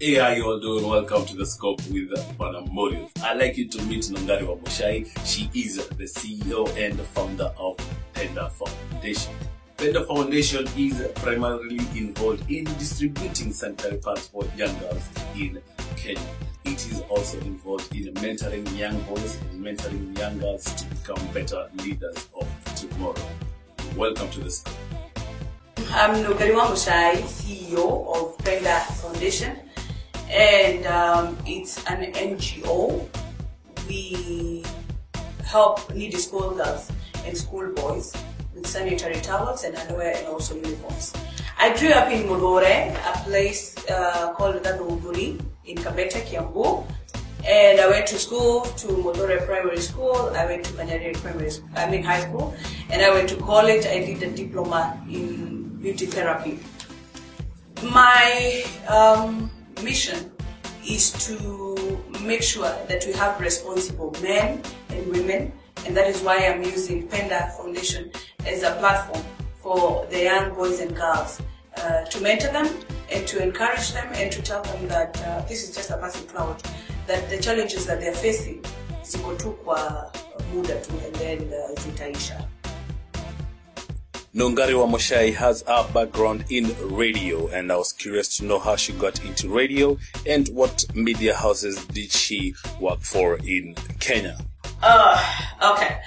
Hey, how you all doing? Welcome to The Scope with Panamotive. I'd like you to meet Nongari Wamushai. She is the CEO and the founder of Penda Foundation. Penda Foundation is primarily involved in distributing sanitary pads for young girls in Kenya. It is also involved in mentoring young boys and mentoring young girls to become better leaders of tomorrow. Welcome to The Scope. I'm Nongari Wamushai, CEO of Penda Foundation. And it's an NGO. We help needy school girls and school boys with sanitary towels and underwear and also uniforms. I grew up in Mudore, a place called Gaduguri in Kabete, Kiambu. And I went to school, to Mudore Primary School. I went to Kanyari High School. And I went to college. I did a diploma in beauty therapy. My mission is to make sure that we have responsible men and women, and that is why I'm using Penda Foundation as a platform for the young boys and girls to mentor them and to encourage them and to tell them that this is just a passing cloud, that the challenges that they're facing ziko tu kwa muda tu and then zitaisha. Nongari Wamushai has a background in radio, and I was curious to know how she got into radio and what media houses did she work for in Kenya. Okay.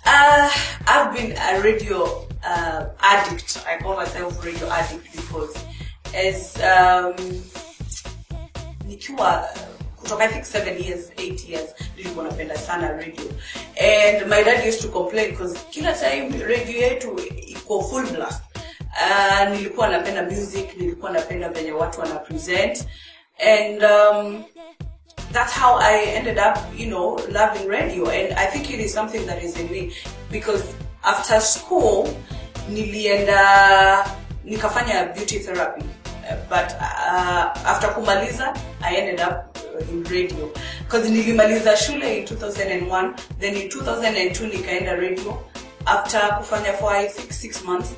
I've been a radio addict. I call myself radio addict because as nikiwa kutoka I think 7 years, 8 years, nilikuwa napenda sana radio. And my dad used to complain because kila time radio yetu iko full blast. Nilikuwa napenda music, nilikuwa napenda venye watu wana present. And that's how I ended up, loving radio. And I think it is something that is in me because after school, nikafanya beauty therapy. But after kumaliza, I ended up in radio. Because nilimaliza shule in 2001, then in 2002 nikaenda radio. After kufanya for I think 6 months,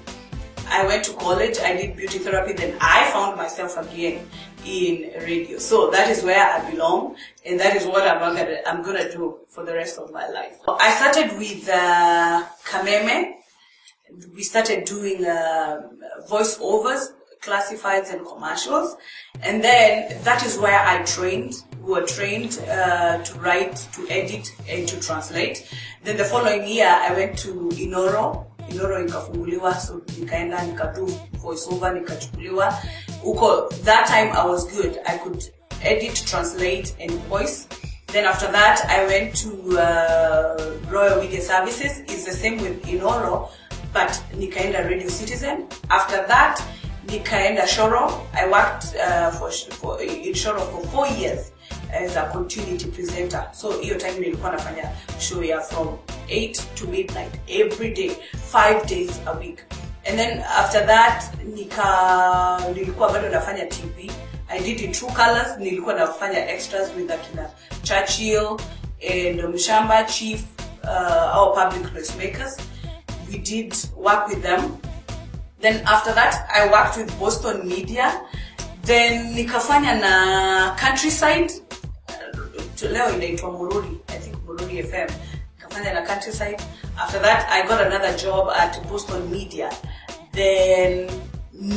I went to college, I did beauty therapy, then I found myself again in radio. So that is where I belong, and that is what I'm gonna do for the rest of my life. I started with Kameme. We started doing voiceovers, classifieds and commercials, and then that is where I trained. We were trained to write, to edit, and to translate. Then the following year, I went to Inoro ikafunguliwa, so nikaenda nikadu voiceover nikachukuliwa. That time I was good. I could edit, translate, and voice. Then after that, I went to Royal Media Services. It's the same with Inoro, but nikaenda Radio Citizen. After that, nikaenda Shoro. I worked in Shoro for 4 years as a continuity presenter. So hiyo time nilikuwa nafanya show ya from 8 to midnight every day, 5 days a week. And then after that nilikuwa bado nafanya TV. I did in True Colors. Nilikuwa nafanya extras with Akina Churchill and Mshamba Chief, our public makers. We did work with them. Then after that, I worked with Boston Media. Then nikafanya na Countryside. Leo inaitwa Mururi, I think Mururi FM. Nikafanya na Countryside. After that, I got another job at Boston Media. Then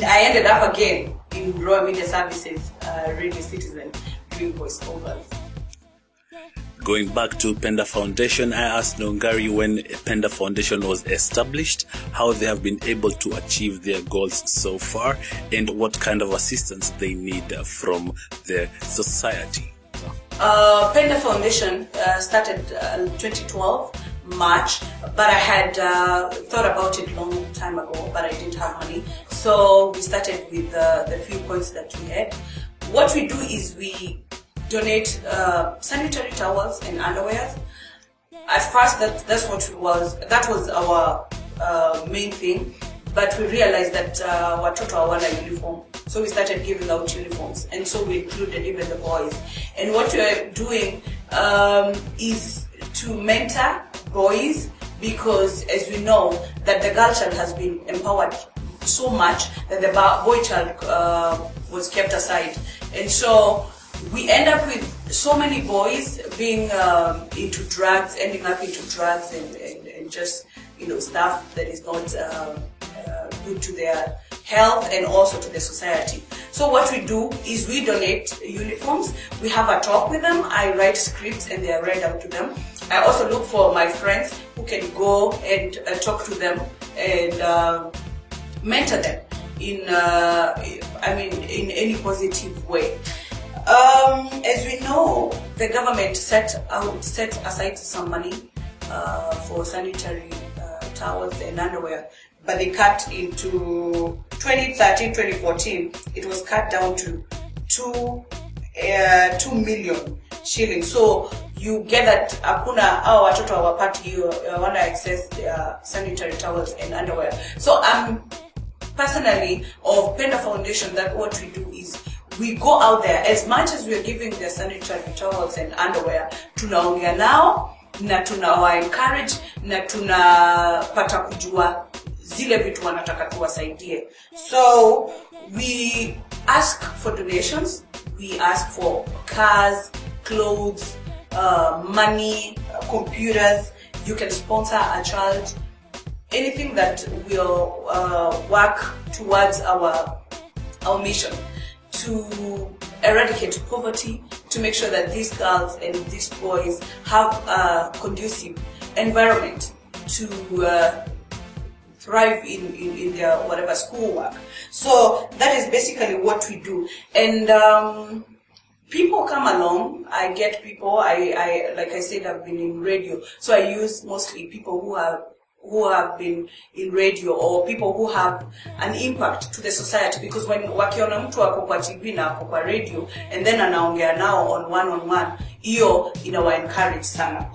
I ended up again in Royal Media Services, Radio Citizen, doing voiceovers. Going back to Penda Foundation, I asked Nongari when Penda Foundation was established, how they have been able to achieve their goals so far, and what kind of assistance they need from the society. Penda Foundation started 2012, March, but I had thought about it a long time ago, but I didn't have money. So we started with the few points that we had. What we do is we donate sanitary towels and underwear. At first, that was our main thing, but we realized that watoto hawana uniform, so we started giving out uniforms, and so we included even the boys. And what we are doing is to mentor boys, because as we know that the girl child has been empowered so much that the boy child was kept aside. And so we end up with so many boys being into drugs, ending up into drugs and just, stuff that is not good to their health and also to the society. So what we do is we donate uniforms. We have a talk with them. I write scripts and they are read out to them. I also look for my friends who can go and talk to them and mentor them in any positive way. As we know, the government set aside some money for sanitary towels and underwear, but they cut into 2013, 2014. It was cut down to 2 million shillings. So you get that hakuna au watoto hawapati hiyo wana access sanitary towels and underwear. So personally of Penda Foundation, that what we do is we go out there, as much as we are giving the sanitary towels and underwear, tunaongea nao na tunawa encourage na tunapata kujua zile vitu wanataka tuwasaidie. So we ask for donations, we ask for cars, clothes, money, computers. You can sponsor a child, anything that will work towards our mission to eradicate poverty, to make sure that these girls and these boys have a conducive environment to thrive in their whatever schoolwork. So that is basically what we do. And people come along. I get people. I like I said, I've been in radio, so I use mostly people who have been in radio or people who have an impact to the society, because when wakiona mtu ako kwa TV na ako kwa radio and then anaongea nao on one, hiyo inawa encourage sana.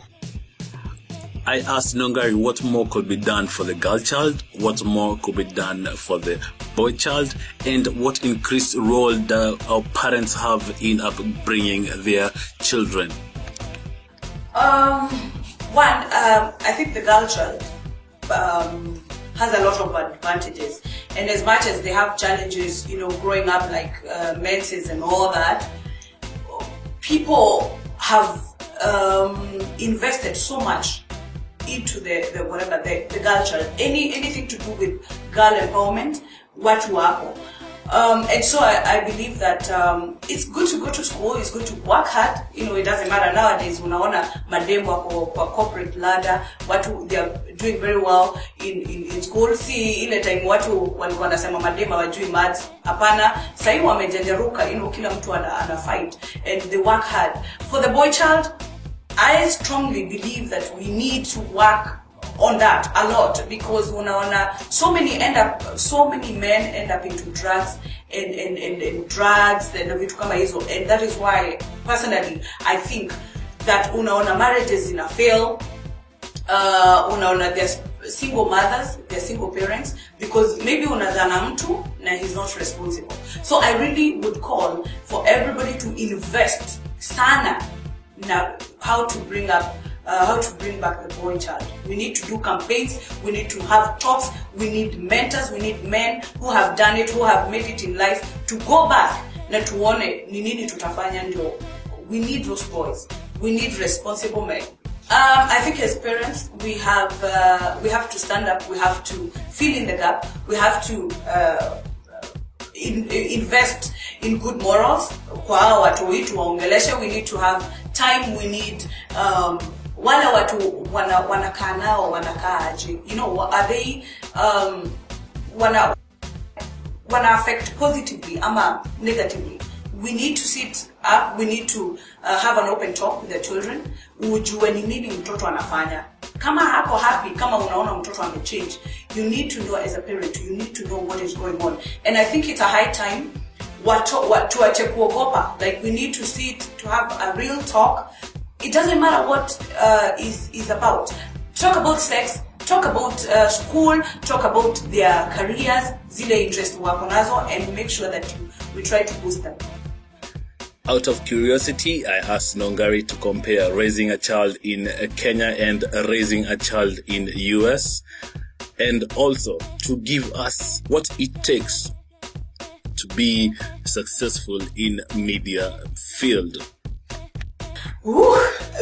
I asked Nongari what more could be done for the girl child, what more could be done for the boy child, and what increased role do our parents have in upbringing their children. I think the girl child has a lot of advantages, and as much as they have challenges, growing up like menses and all that, people have invested so much into the girl child, anything to do with girl empowerment, watu wako. And so I believe that it's good to go to school, it's good to work hard. It doesn't matter nowadays. Unaona mademu wako kwa corporate ladder, they are doing very well in school. See ile time watu walikuwa wanasema mademu hawajui maths. Hapana, sasa wamejengeruka, kila mtu ana fight and they work hard. For the boy child, I strongly believe that we need to work on that a lot, because so many men end up into drugs and drugs and vitu kama hizo, and that is why personally I think that marriages fail. There's single mothers, they're single parents, because maybe unazana mtu na he's not responsible. So I really would call for everybody to invest sana na how to bring back the boy child. We need to do campaigns, we need to have talks, we need mentors, we need men who have done it, who have made it in life, to go back na tuone ni nini tutafanya ndio. We need those boys. We need responsible men. I think as parents, we have to stand up, we have to fill in the gap, we have to invest in good morals. Kwa watu wetu waongeleshe, we need to have time, we need wala watu wanakaa nao wanakaa aje, are they wana affect positively ama negatively. We need to sit up, we need to have an open talk with the children. Ujue ni nini mtoto anafanya. Kama hako happy, kama unaona mtoto amechange, you need to know as a parent, you need to know what is going on. And I think it's a high time tuache kuogopa. Like, we need to sit to have a real talk. It doesn't matter what is about. Talk about sex, talk about school, talk about their careers, zile interest wako nazo, and make sure that we try to boost them. Out of curiosity, I asked Nongari to compare raising a child in Kenya and raising a child in US, and also to give us what it takes to be successful in media field? Ooh,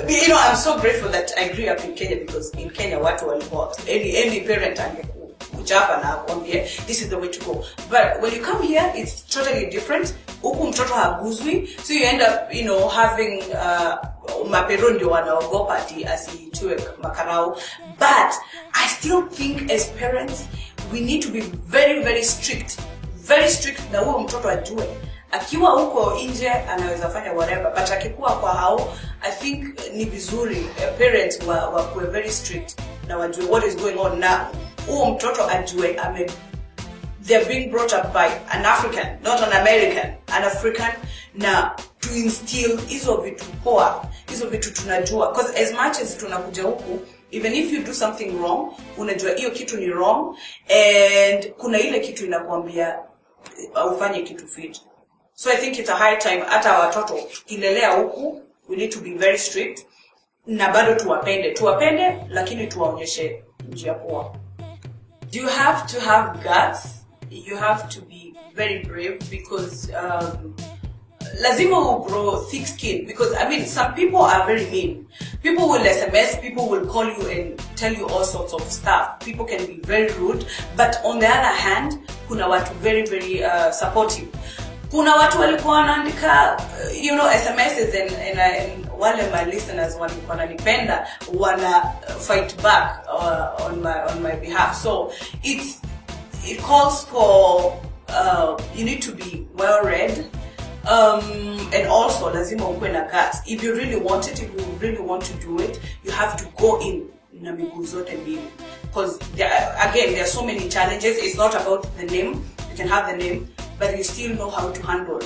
I'm so grateful that I grew up in Kenya, because in Kenya watu walikuwa any parent angekuchapa na akwambie this is the way to go. But when you come here, it's totally different. Huku mtoto haguzwi, so you end up having mapero ndio wanaogopa ati asitue makarao. But I still think as parents we need to be very very strict na huyo mtoto ajue akiwa huko nje anaweza fanya whatever, but akikuwa kwa hao, I think ni vizuri parents wakuwe very strict na wajue what is going on now. Huyo mtoto ajue they're being brought up by an African, not an American, an African, na to instill hizo vitu poa, hizo vitu tunajua, because as much as tunakuja huku, even if you do something wrong, unajua hiyo kitu ni wrong, and kuna ile kitu inakuambia ufanye kitu fit. So I think it's a high time hata watoto tukilelea huku, we need to be very strict na bado tuwapende lakini tuwaonyeshe njia poa. You have to have guts, you have to be very brave, because lazima will grow thick skin, because some people are very mean. People will SMS, people will call you and tell you all sorts of stuff. People can be very rude, but on the other hand, kuna watu very very supportive. Kuna watu walikuwa wanaandika SMSs and wale my listeners walikuwa wananipenda wana fight back on my behalf. So it calls for you need to be well read, and also lazima ukwe na guts. If you really want it, if you really want to do it, you have to go in na miguu zote mbili, because there are so many challenges. It's not about the name. You can have the name, but you still know how to handle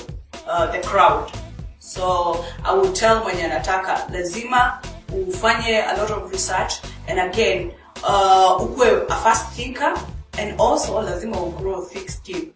the crowd. So I would tell mwenye nataka lazima ufanye a lot of research, and again ukwe a fast thinker, and also lazima grow thick skin.